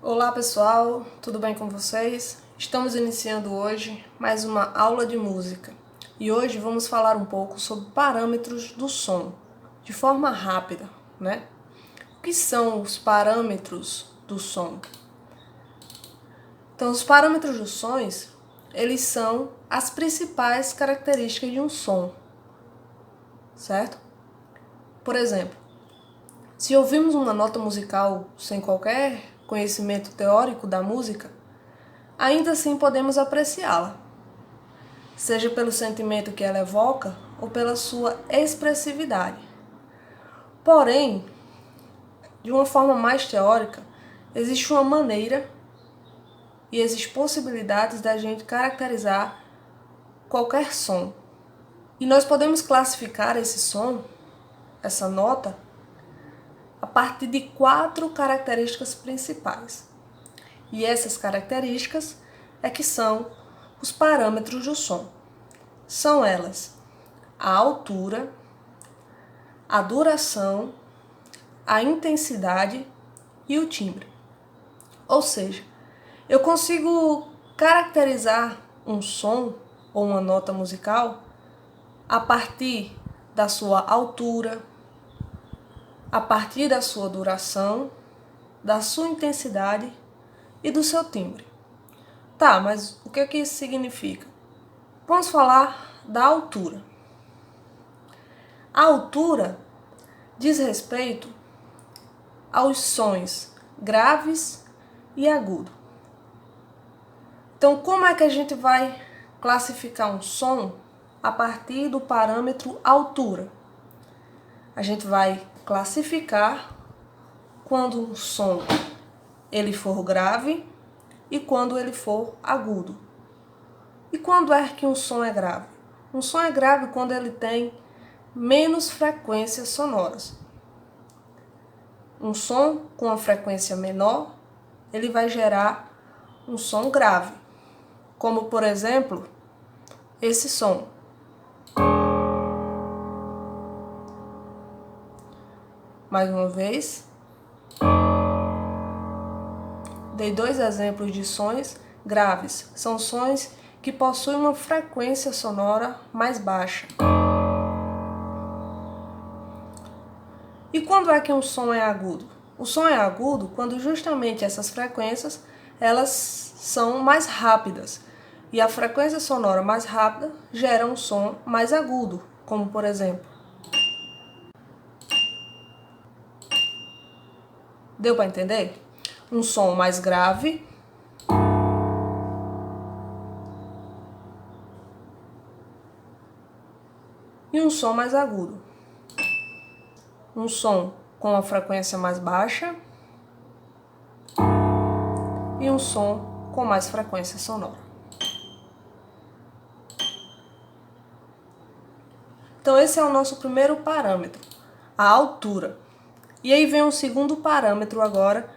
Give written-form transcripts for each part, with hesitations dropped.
Olá pessoal, tudo bem com vocês? Estamos iniciando hoje mais uma aula de música e hoje vamos falar um pouco sobre parâmetros do som, de forma rápida, né? O que são os parâmetros do som? Então, os parâmetros dos sons, eles são as principais características de um som, certo? Por exemplo, se ouvimos uma nota musical sem qualquer conhecimento teórico da música, ainda assim podemos apreciá-la, seja pelo sentimento que ela evoca ou pela sua expressividade. Porém, de uma forma mais teórica, existe uma maneira e existem possibilidades da gente caracterizar qualquer som. E nós podemos classificar esse som, essa nota, a partir de 4 características principais. E essas características é que são os parâmetros do som. São elas a altura, a duração, a intensidade e o timbre. Ou seja, eu consigo caracterizar um som ou uma nota musical a partir da sua altura, a partir da sua duração, da sua intensidade e do seu timbre. Tá, mas o que isso significa? Vamos falar da altura. A altura diz respeito aos sons graves e agudos. Então, como é que a gente vai classificar um som a partir do parâmetro altura? A gente vai classificar quando um som ele for grave e quando ele for agudo. E quando é que um som é grave? Um som é grave quando ele tem menos frequências sonoras. Um som com uma frequência menor, ele vai gerar um som grave, como por exemplo, esse som. Mais uma vez. Dei 2 exemplos de sons graves. São sons que possuem uma frequência sonora mais baixa. E quando é que um som é agudo? O som é agudo quando justamente essas frequências elas são mais rápidas. E a frequência sonora mais rápida gera um som mais agudo, como por exemplo. Deu para entender? Um som mais grave e um som mais agudo. Um som com a frequência mais baixa e um som com mais frequência sonora. Então esse é o nosso primeiro parâmetro, a altura. E aí vem um segundo parâmetro agora,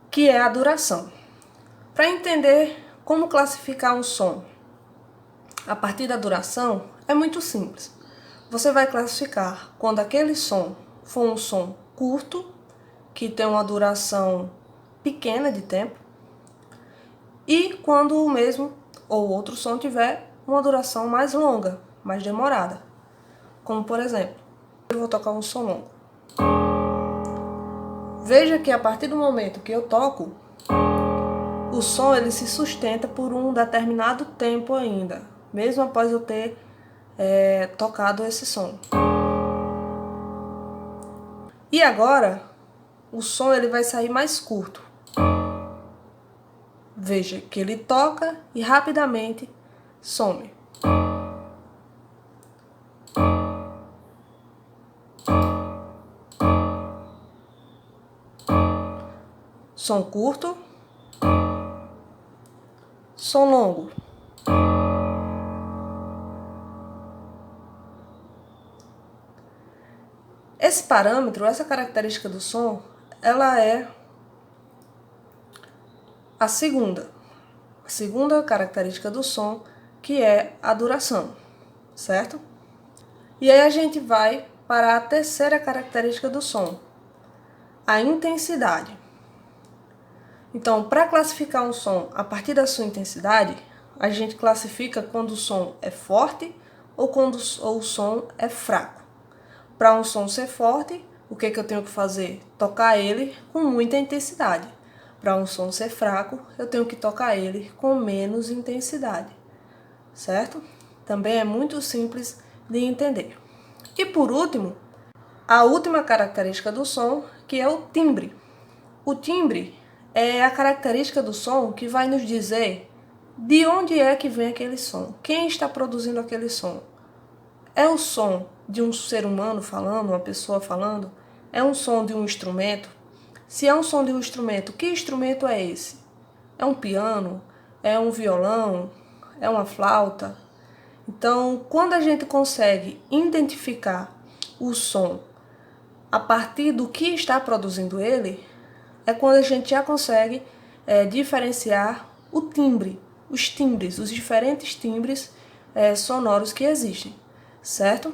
que é a duração. Para entender como classificar um som a partir da duração, é muito simples. Você vai classificar quando aquele som for um som curto, que tem uma duração pequena de tempo, e quando o mesmo ou outro som tiver uma duração mais longa, mais demorada. Como por exemplo, eu vou tocar um som longo. Veja que a partir do momento que eu toco, o som ele se sustenta por um determinado tempo ainda, mesmo após eu ter tocado esse som. E agora, o som ele vai sair mais curto. Veja que ele toca e rapidamente some. Som curto, som longo. Esse parâmetro, essa característica do som, ela é a segunda característica do som, que é a duração, certo? E aí a gente vai para a terceira característica do som, a intensidade. Então, para classificar um som a partir da sua intensidade, a gente classifica quando o som é forte ou quando o som é fraco. Para um som ser forte, o que eu tenho que fazer? Tocar ele com muita intensidade. Para um som ser fraco, eu tenho que tocar ele com menos intensidade, certo? Também é muito simples de entender. E por último, a última característica do som, que é o timbre. O timbre é a característica do som que vai nos dizer de onde é que vem aquele som, quem está produzindo aquele som. É o som de um ser humano falando, uma pessoa falando? É um som de um instrumento? Se é um som de um instrumento, que instrumento é esse? É um piano? É um violão? É uma flauta? Então, quando a gente consegue identificar o som a partir do que está produzindo ele, é quando a gente já consegue diferenciar o timbre, os timbres, os diferentes timbres sonoros que existem, certo?